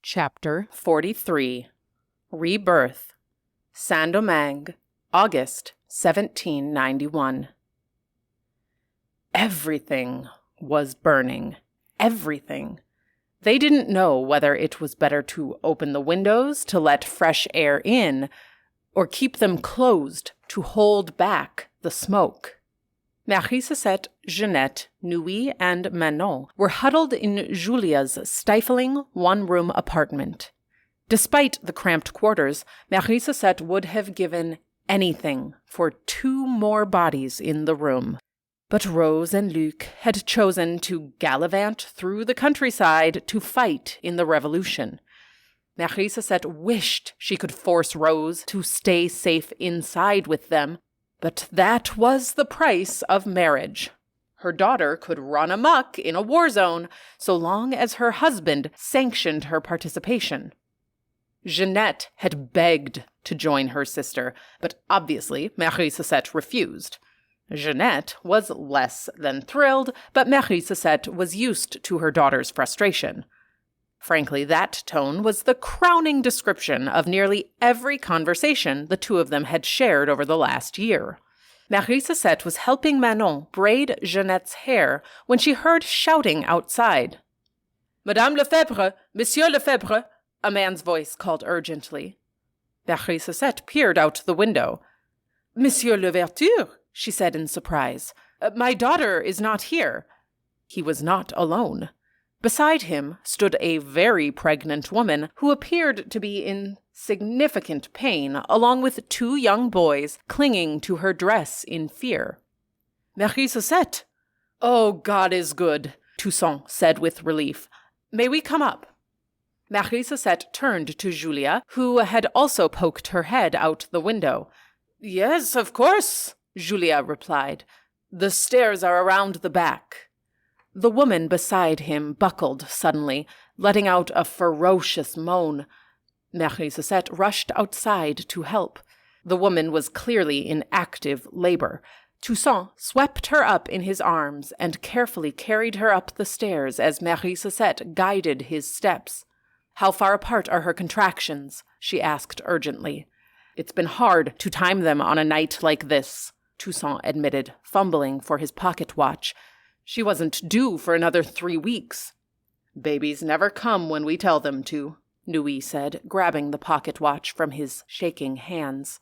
Chapter 43 Rebirth, Saint-Domingue, August 1791. Everything was burning. Everything. They didn't know whether it was better to open the windows to let fresh air in, or keep them closed to hold back the smoke. Marie-Cosette, Jeannette, Nuit, and Manon were huddled in Julia's stifling one-room apartment. Despite the cramped quarters, Marie-Cosette would have given anything for 2 more bodies in the room. But Rose and Luc had chosen to gallivant through the countryside to fight in the revolution. Marie-Cosette wished she could force Rose to stay safe inside with them, but that was the price of marriage. Her daughter could run amok in a war zone so long as her husband sanctioned her participation. Jeannette had begged to join her sister, but obviously Marie-Cosette refused. Jeannette was less than thrilled, but Marie-Cosette was used to her daughter's frustration. Frankly, that tone was the crowning description of nearly every conversation the two of them had shared over the last year. Marie-Cosette was helping Manon braid Jeannette's hair when she heard shouting outside. "Madame Lefebvre! Monsieur Lefebvre!" a man's voice called urgently. Marie-Cosette peered out the window. "Monsieur Louverture," she said in surprise. "My daughter is not here." He was not alone. Beside him stood a very pregnant woman who appeared to be in significant pain, along with 2 young boys clinging to her dress in fear. "Marie-Cosette!" "Oh, God is good," Toussaint said with relief. "May we come up?" Marie-Cosette turned to Julia, who had also poked her head out the window. "Yes, of course," Julia replied. "The stairs are around the back." The woman beside him buckled suddenly, letting out a ferocious moan. Marie-Cosette rushed outside to help. The woman was clearly in active labor. Toussaint swept her up in his arms and carefully carried her up the stairs as Marie-Cosette guided his steps. "How far apart are her contractions?" she asked urgently. "It's been hard to time them on a night like this," Toussaint admitted, fumbling for his pocket watch. "She wasn't due for another 3 weeks. "Babies never come when we tell them to," Nuit said, grabbing the pocket watch from his shaking hands.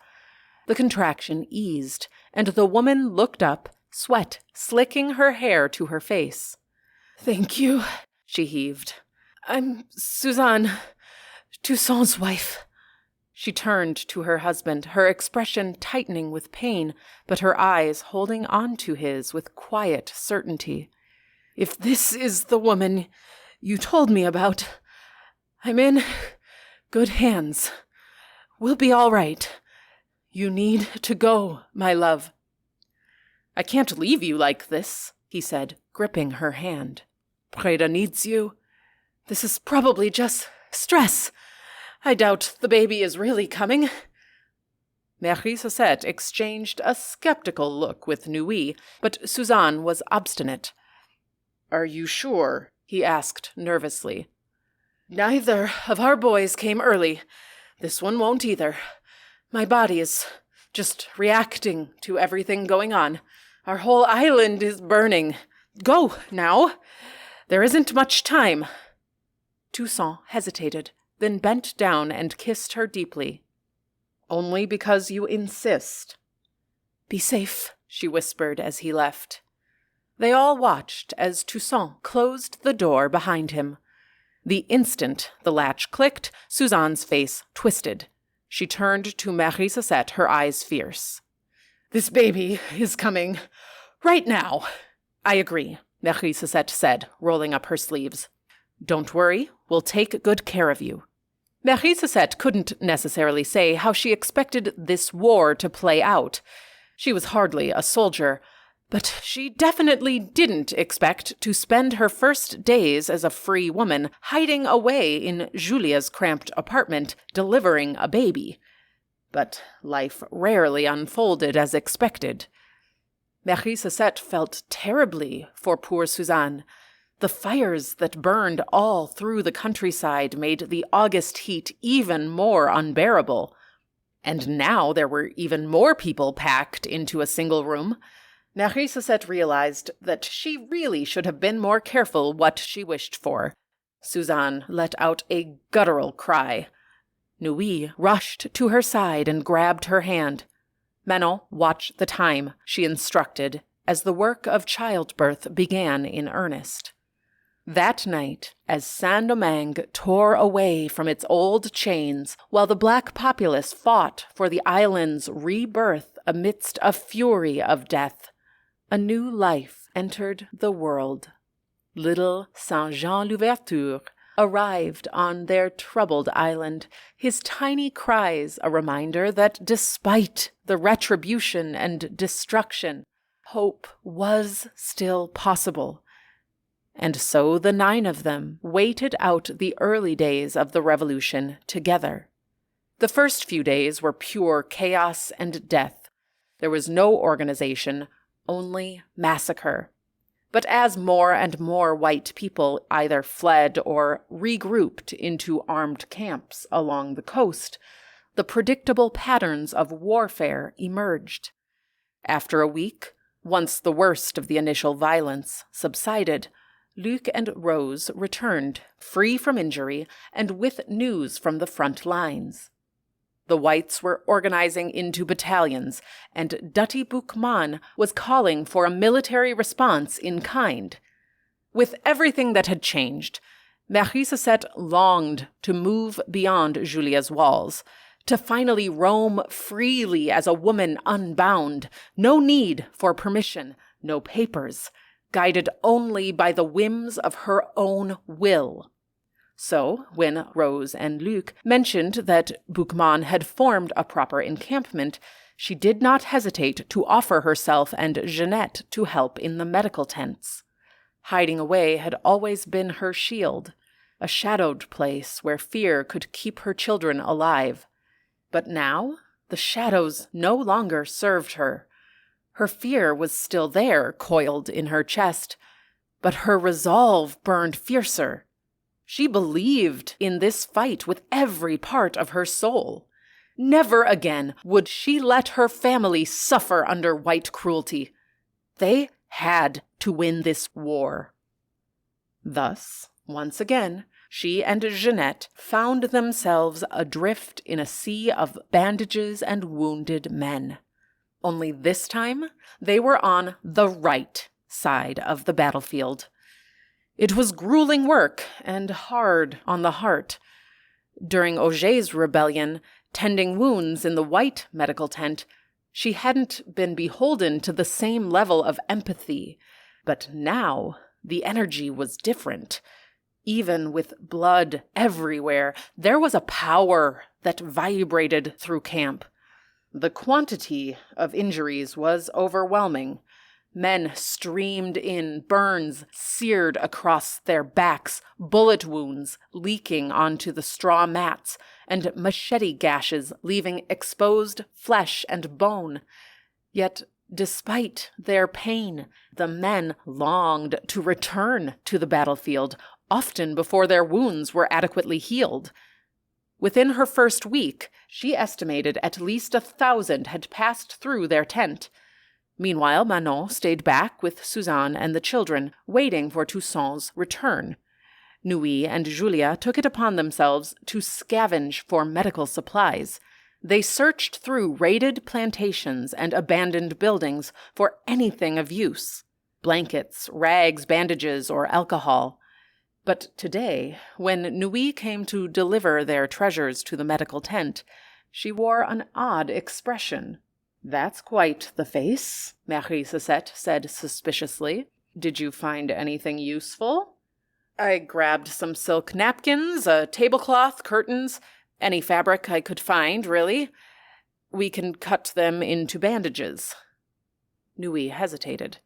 The contraction eased, and the woman looked up, sweat slicking her hair to her face. "Thank you," she heaved. "I'm Suzanne, Toussaint's wife." She turned to her husband, her expression tightening with pain, but her eyes holding on to his with quiet certainty. "If this is the woman you told me about, I'm in good hands. We'll be all right. You need to go, my love." "I can't leave you like this," he said, gripping her hand. "Freda needs you. This is probably just stress. I doubt the baby is really coming." Marie-Cosette exchanged a skeptical look with Nuit, but Suzanne was obstinate. "Are you sure?" he asked nervously. "Neither of our boys came early. This one won't either. My body is just reacting to everything going on. Our whole island is burning. Go, now. There isn't much time." Toussaint hesitated, then bent down and kissed her deeply. "Only because you insist." "Be safe," she whispered as he left. They all watched as Toussaint closed the door behind him. The instant the latch clicked, Suzanne's face twisted. She turned to Marie-Cosette, her eyes fierce. "This baby is coming right now." "I agree," Marie-Cosette said, rolling up her sleeves. "Don't worry, we'll take good care of you." Marie-Cosette couldn't necessarily say how she expected this war to play out. She was hardly a soldier, but she definitely didn't expect to spend her first days as a free woman hiding away in Julia's cramped apartment, delivering a baby. But life rarely unfolded as expected. Marie-Cosette felt terribly for poor Suzanne. The fires that burned all through the countryside made the August heat even more unbearable. And now there were even more people packed into a single room. Marie Suzette realized that she really should have been more careful what she wished for. Suzanne let out a guttural cry. Nui rushed to her side and grabbed her hand. Manon, watch the time, she instructed, as the work of childbirth began in earnest. That night, as Saint-Domingue tore away from its old chains, while the black populace fought for the island's rebirth amidst a fury of death, a new life entered the world. Little Saint-Jean-Louverture arrived on their troubled island, his tiny cries a reminder that despite the retribution and destruction, hope was still possible. And so the 9 of them waited out the early days of the revolution together. The first few days were pure chaos and death. There was no organization, only massacre. But as more and more white people either fled or regrouped into armed camps along the coast, the predictable patterns of warfare emerged. After a week, once the worst of the initial violence subsided, Luc and Rose returned, free from injury and with news from the front lines. The whites were organizing into battalions, and Dutty Boukman was calling for a military response in kind. With everything that had changed, Marie Suzette longed to move beyond Julia's walls, to finally roam freely as a woman unbound, no need for permission, no papers, guided only by the whims of her own will. So, when Rose and Luc mentioned that Boukman had formed a proper encampment, she did not hesitate to offer herself and Jeanette to help in the medical tents. Hiding away had always been her shield, a shadowed place where fear could keep her children alive. But now, the shadows no longer served her. Her fear was still there, coiled in her chest, but her resolve burned fiercer. She believed in this fight with every part of her soul. Never again would she let her family suffer under white cruelty. They had to win this war. Thus, once again, she and Jeanette found themselves adrift in a sea of bandages and wounded men. Only this time, they were on the right side of the battlefield. It was grueling work and hard on the heart. During Auger's rebellion, tending wounds in the white medical tent, she hadn't been beholden to the same level of empathy. But now, the energy was different. Even with blood everywhere, there was a power that vibrated through camp. The quantity of injuries was overwhelming. Men streamed in, burns seared across their backs, bullet wounds leaking onto the straw mats, and machete gashes leaving exposed flesh and bone. Yet, despite their pain, the men longed to return to the battlefield, often before their wounds were adequately healed. Within her first week, she estimated at least 1,000 had passed through their tent. Meanwhile, Manon stayed back with Suzanne and the children, waiting for Toussaint's return. Nui and Julia took it upon themselves to scavenge for medical supplies. They searched through raided plantations and abandoned buildings for anything of use: blankets, rags, bandages, or alcohol. But today, when Nui came to deliver their treasures to the medical tent, she wore an odd expression. "That's quite the face," Marie Suzette said suspiciously. "Did you find anything useful?" "I grabbed some silk napkins, a tablecloth, curtains, any fabric I could find, really. We can cut them into bandages." Nui hesitated.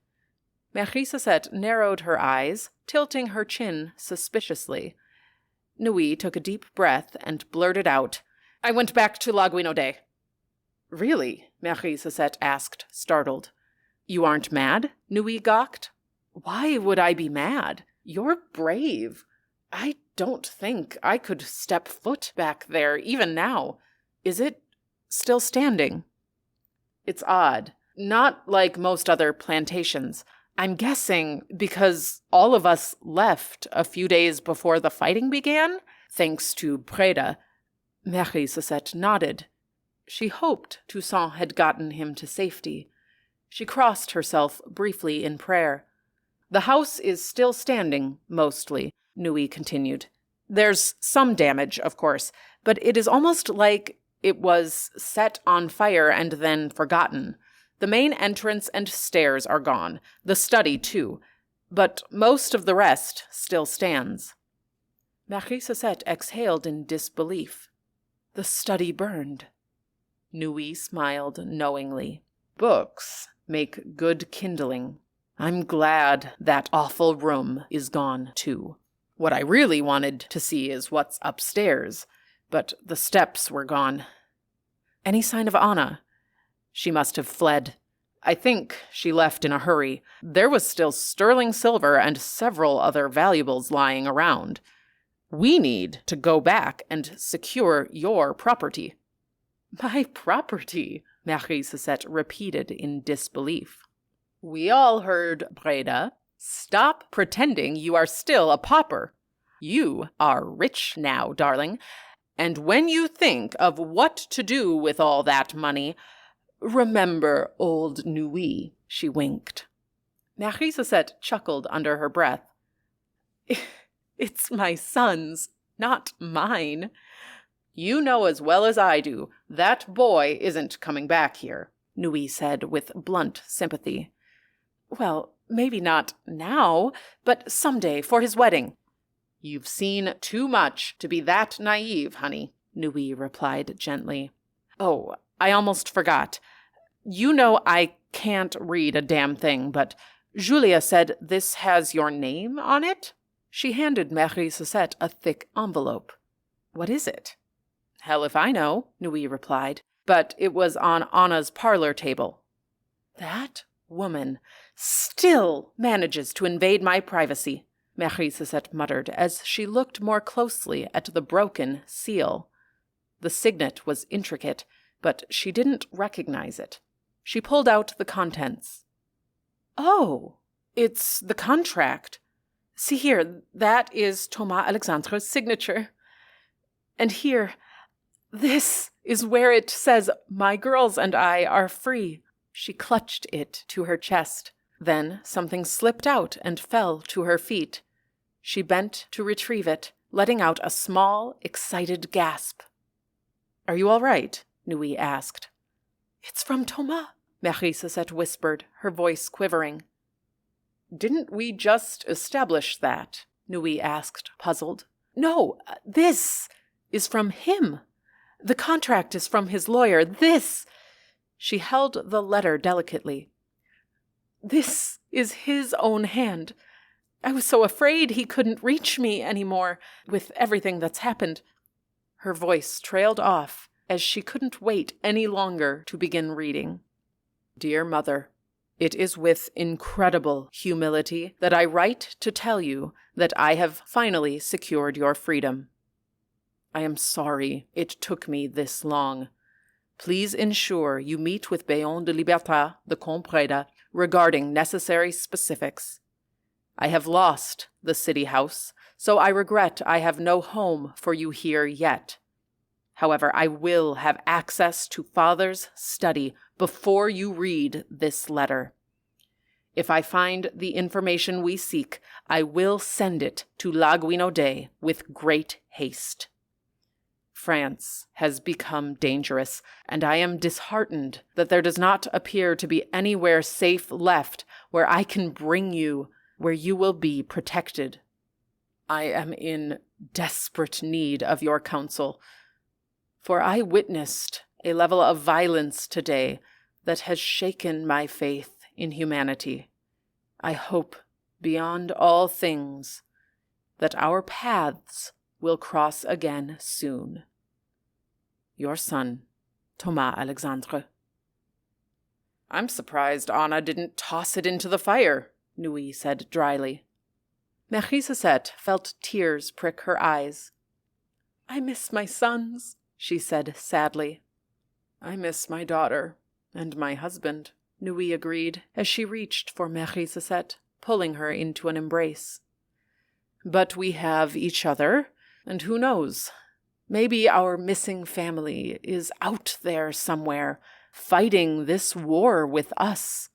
Marie Suzette narrowed her eyes, tilting her chin suspiciously. Nui took a deep breath and blurted out, "I went back to La Guinaudet." "Really?" Marie Suzette asked, startled. "You aren't mad?" Nui gawked. "Why would I be mad? You're brave. I don't think I could step foot back there even now. Is it still standing? It's odd. Not like most other plantations. I'm guessing because all of us left a few days before the fighting began, thanks to Breda. Marie Sosette nodded. She hoped Toussaint had gotten him to safety. She crossed herself briefly in prayer. The house is still standing, mostly, Nui continued. There's some damage, of course, but it is almost like it was set on fire and then forgotten. The main entrance and stairs are gone, the study too, but most of the rest still stands. Marie Sosette exhaled in disbelief. The study burned. Nui smiled knowingly. Books make good kindling. I'm glad that awful room is gone, too. What I really wanted to see is what's upstairs, but the steps were gone. Any sign of Anna? She must have fled. I think she left in a hurry. There was still sterling silver and several other valuables lying around. We need to go back and secure your property. My property, Marie Sosette repeated in disbelief. We all heard, Breda. Stop pretending you are still a pauper. You are rich now, darling, and when you think of what to do with all that money, remember old Nui, she winked. Marie Sosette chuckled under her breath. It's my son's, not mine. You know as well as I do, that boy isn't coming back here, Nui said with blunt sympathy. Well, maybe not now, but someday for his wedding. You've seen too much to be that naive, honey, Nui replied gently. Oh, I almost forgot. You know I can't read a damn thing, but Julia said this has your name on it? She handed Marie Sosette a thick envelope. What is it? Hell if I know, Nui replied, but it was on Anna's parlor table. That woman still manages to invade my privacy, Marie Sosette muttered as she looked more closely at the broken seal. The signet was intricate, but she didn't recognize it. She pulled out the contents. Oh, it's the contract. See here, that is Thomas Alexandre's signature. And here, this is where it says, my girls and I are free. She clutched it to her chest. Then something slipped out and fell to her feet. She bent to retrieve it, letting out a small, excited gasp. Are you all right? Nui asked. It's from Thomas, Marie Sosette whispered, her voice quivering. Didn't we just establish that? Nui asked, puzzled. No, this is from him. The contract is from his lawyer. This... She held the letter delicately. This is his own hand. I was so afraid he couldn't reach me anymore with everything that's happened. Her voice trailed off as she couldn't wait any longer to begin reading. Dear Mother, it is with incredible humility that I write to tell you that I have finally secured your freedom. I am sorry it took me this long. Please ensure you meet with Bayon de Libertat, the Comte Breda, regarding necessary specifics. I have lost the city house, so I regret I have no home for you here yet. However, I will have access to Father's study before you read this letter. If I find the information we seek, I will send it to La Guinaudet with great haste. France has become dangerous, and I am disheartened that there does not appear to be anywhere safe left where I can bring you, where you will be protected. I am in desperate need of your counsel, for I witnessed a level of violence today that has shaken my faith in humanity. I hope, beyond all things, that our paths will cross again soon. Your son, Thomas Alexandre. I'm surprised Anna didn't toss it into the fire, Nui said dryly. Marie-Cosette felt tears prick her eyes. "I miss my sons," she said sadly. "I miss my daughter and my husband," Nui agreed as she reached for Marie-Cosette, pulling her into an embrace. "But we have each other, and who knows? Maybe our missing family is out there somewhere, fighting this war with us.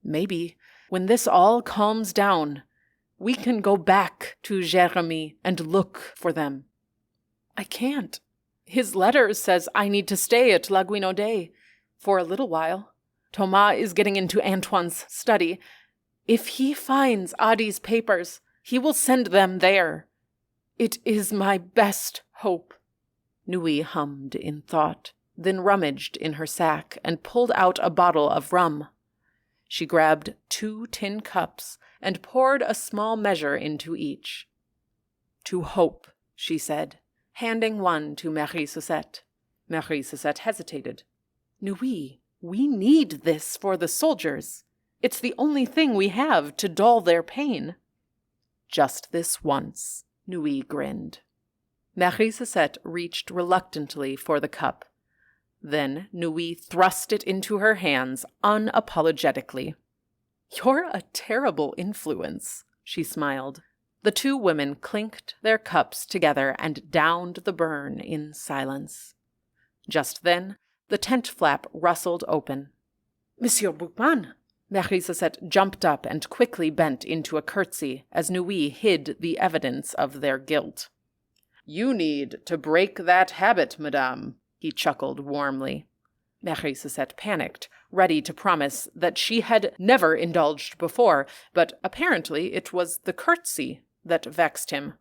Maybe, when this all calms down, we can go back to Jérémie and look for them." "I can't. His letter says I need to stay at La Guinaudet for a little while. Thomas is getting into Antoine's study. If he finds Adi's papers, he will send them there. It is my best hope." Nui hummed in thought, then rummaged in her sack and pulled out a bottle of rum. She grabbed 2 tin cups and poured a small measure into each. "To hope," she said, handing one to Marie-Cosette. Marie-Cosette hesitated. "Nui, we need this for the soldiers. It's the only thing we have to dull their pain." "Just this once," Nui grinned. Marie-Cosette reached reluctantly for the cup. Then Nui thrust it into her hands unapologetically. "You're a terrible influence," she smiled. The 2 women clinked their cups together and downed the burn in silence. Just then, the tent flap rustled open. "Monsieur Boukman!" Marie-Cosette jumped up and quickly bent into a curtsy as Nui hid the evidence of their guilt. "You need to break that habit, madame," he chuckled warmly. Marie-Cosette panicked, ready to promise that she had never indulged before, but apparently it was the curtsy that vexed him.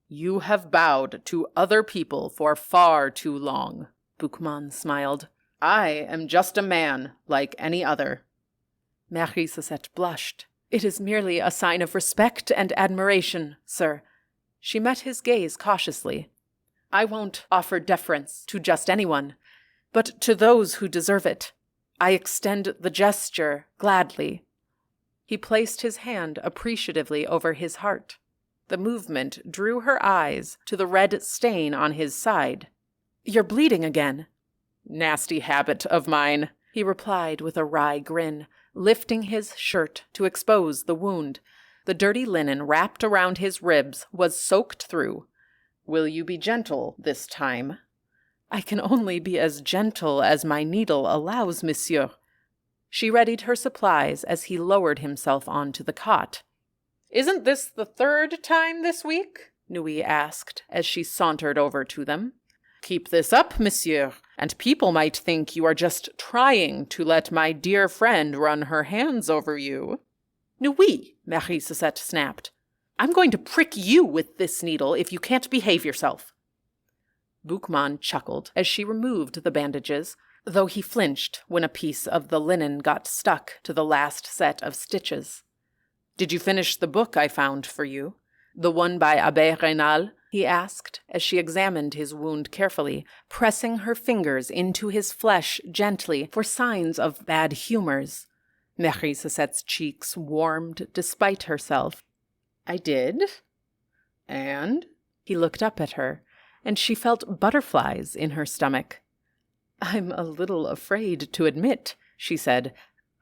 "You have bowed to other people for far too long," Boukman smiled. "I am just a man like any other." Marie-Cosette blushed. "It is merely a sign of respect and admiration, sir." She met his gaze cautiously. "I won't offer deference to just anyone, but to those who deserve it. I extend the gesture gladly." He placed his hand appreciatively over his heart. The movement drew her eyes to the red stain on his side. "You're bleeding again." "Nasty habit of mine," he replied with a wry grin, lifting his shirt to expose the wound. The dirty linen wrapped around his ribs was soaked through. "Will you be gentle this time?" "I can only be as gentle as my needle allows, monsieur." She readied her supplies as he lowered himself onto the cot. "Isn't this the 3rd time this week?" Nui asked as she sauntered over to them. "Keep this up, monsieur, and people might think you are just trying to let my dear friend run her hands over you." "Nui," Marie-Cosette snapped. "I'm going to prick you with this needle if you can't behave yourself." Boukman chuckled as she removed the bandages, though he flinched when a piece of the linen got stuck to the last set of stitches. "Did you finish the book I found for you? The one by Abbé Raynal?" he asked as she examined his wound carefully, pressing her fingers into his flesh gently for signs of bad humors. Marie-Cossette's cheeks warmed despite herself. "I did? And?" He looked up at her, and she felt butterflies in her stomach. "I'm a little afraid to admit," she said.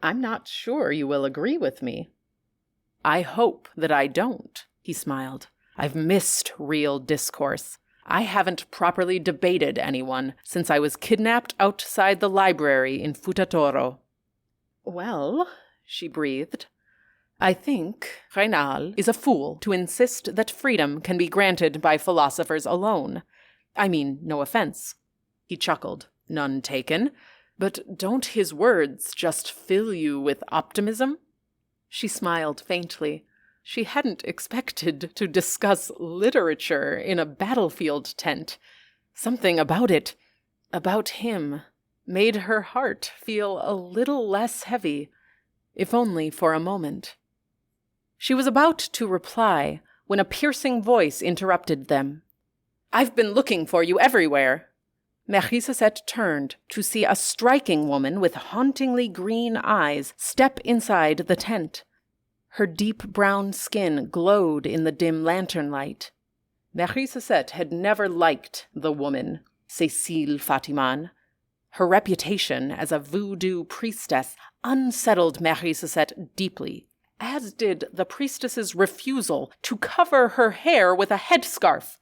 "I'm not sure you will agree with me." "I hope that I don't," he smiled. "I've missed real discourse. I haven't properly debated anyone since I was kidnapped outside the library in Futatoro." "Well," she breathed, "I think Raynal is a fool to insist that freedom can be granted by philosophers alone. I mean, no offense." He chuckled. "None taken. But don't his words just fill you with optimism?" She smiled faintly. She hadn't expected to discuss literature in a battlefield tent. Something about it, about him, made her heart feel a little less heavy, if only for a moment. She was about to reply when a piercing voice interrupted them. "I've been looking for you everywhere." Marie-Cosette turned to see a striking woman with hauntingly green eyes step inside the tent. Her deep brown skin glowed in the dim lantern light. Marie Cosette had never liked the woman, Cécile Fatiman. Her reputation as a voodoo priestess unsettled Marie Cosette deeply, as did the priestess's refusal to cover her hair with a headscarf,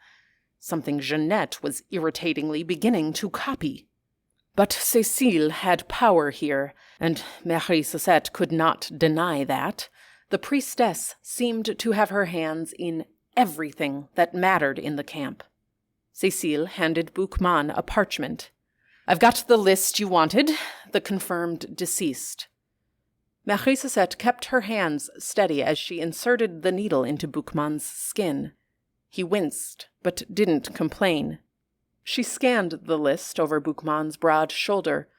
something Jeanette was irritatingly beginning to copy. But Cécile had power here, and Marie Cosette could not deny that. The priestess seemed to have her hands in everything that mattered in the camp. Cécile handed Boukman a parchment. "I've got the list you wanted, the confirmed deceased." Marie Cosette kept her hands steady as she inserted the needle into Boukman's skin. He winced, but didn't complain. She scanned the list over Boukman's broad shoulder.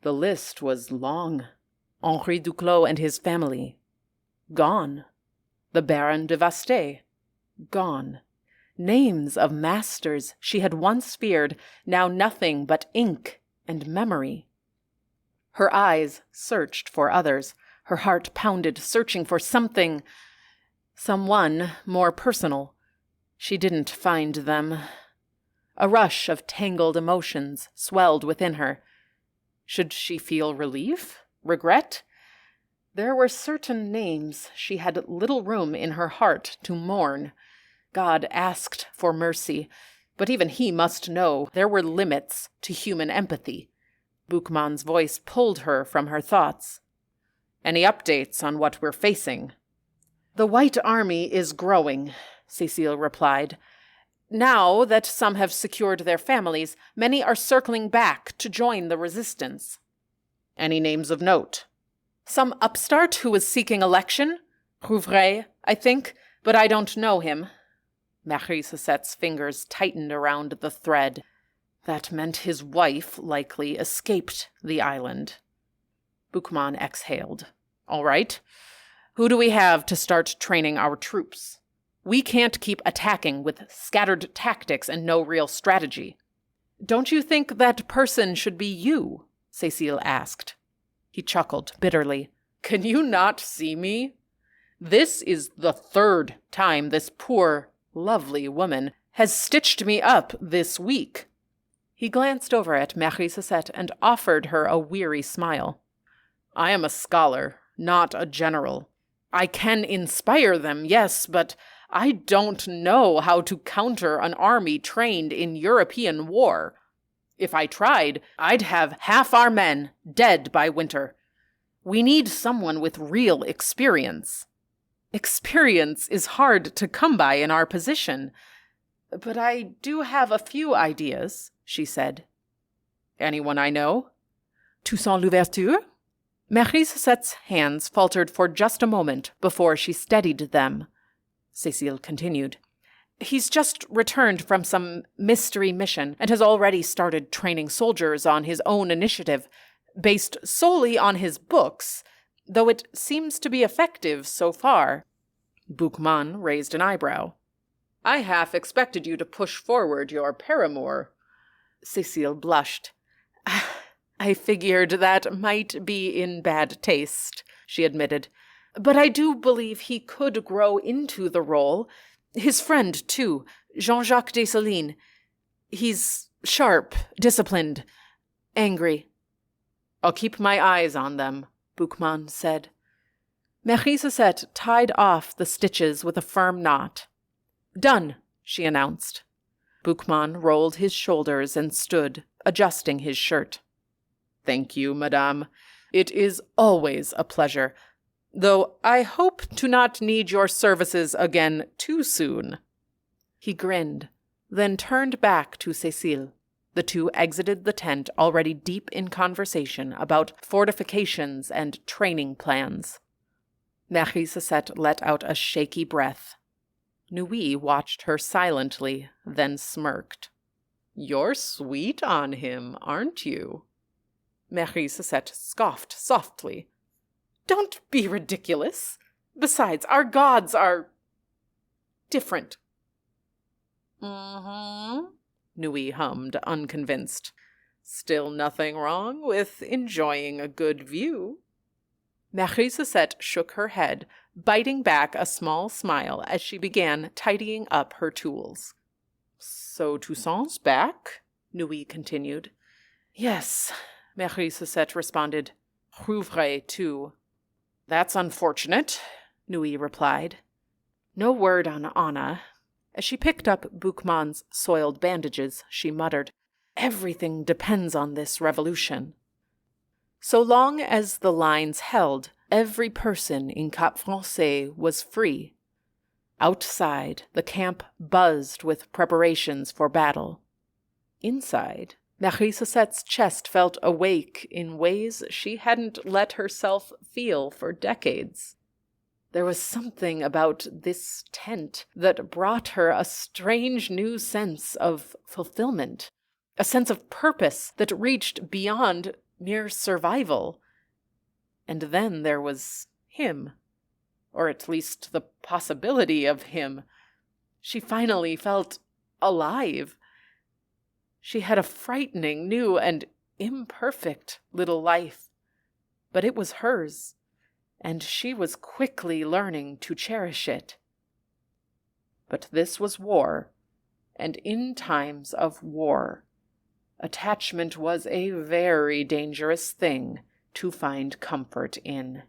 The list was long. Henri Duclos and his family. Gone. The Baron de Vastet. Gone. Names of masters she had once feared, now nothing but ink and memory. Her eyes searched for others. Her heart pounded, searching for someone more personal. She didn't find them. A rush of tangled emotions swelled within her. Should she feel relief? Regret? There were certain names she had little room in her heart to mourn. God asked for mercy, but even he must know there were limits to human empathy. Boukman's voice pulled her from her thoughts. "Any updates on what we're facing?" "The White Army is growing," Cécile replied. "Now that some have secured their families, many are circling back to join the resistance." "Any names of note?" "Some upstart who was seeking election. Rouvray, I think, but I don't know him." Marie Cosette's fingers tightened around the thread. That meant his wife likely escaped the island. Boukman exhaled. "All right. Who do we have to start training our troops? We can't keep attacking with scattered tactics and no real strategy." "Don't you think that person should be you?" Cécile asked. He chuckled bitterly. "Can you not see me? This is the third time this poor, lovely woman has stitched me up this week." He glanced over at Marie Cosette and offered her a weary smile. "I am a scholar, not a general. I can inspire them, yes, but I don't know how to counter an army trained in European war. If I tried, I'd have half our men dead by winter. We need someone with real experience." "Experience is hard to come by in our position. But I do have a few ideas," she said. "Anyone I know?" "Toussaint Louverture?" Marie Cosette's hands faltered for just a moment before she steadied them. Cécile continued. "He's just returned from some mystery mission and has already started training soldiers on his own initiative, based solely on his books, though it seems to be effective so far." Boukman raised an eyebrow. "I half expected you to push forward your paramour." Cécile blushed. "I figured that might be in bad taste," she admitted. "But I do believe he could grow into the role. His friend, too, Jean-Jacques Dessalines. He's sharp, disciplined, angry." "I'll keep my eyes on them," Boukman said. Marie Cosette tied off the stitches with a firm knot. "Done," she announced. Boukman rolled his shoulders and stood, adjusting his shirt. "Thank you, madame. It is always a pleasure, though I hope to not need your services again too soon." He grinned, then turned back to Cécile. The two exited the tent already deep in conversation about fortifications and training plans. Marie Cosette let out a shaky breath. Nui watched her silently, then smirked. "You're sweet on him, aren't you?" Marie Cosette scoffed softly. "Don't be ridiculous. Besides, our gods are different." "Mm-hmm," Nui hummed, unconvinced. "Still nothing wrong with enjoying a good view." Marie Cosette shook her head, biting back a small smile as she began tidying up her tools. So Toussaint's back? Nui continued. Yes, Marie Suzette responded. Rouvray, too. That's unfortunate, Nui replied. No word on Anna. As she picked up Boukman's soiled bandages, she muttered, Everything depends on this revolution. So long as the lines held, every person in Cap Français was free. Outside, the camp buzzed with preparations for battle. Inside, Marie Suzette's chest felt awake in ways she hadn't let herself feel for decades. There was something about this tent that brought her a strange new sense of fulfillment, a sense of purpose that reached beyond mere survival. And then there was him, or at least the possibility of him. She finally felt alive. She had a frightening, new, and imperfect little life, but it was hers, and she was quickly learning to cherish it. But this was war, and in times of war, attachment was a very dangerous thing to find comfort in.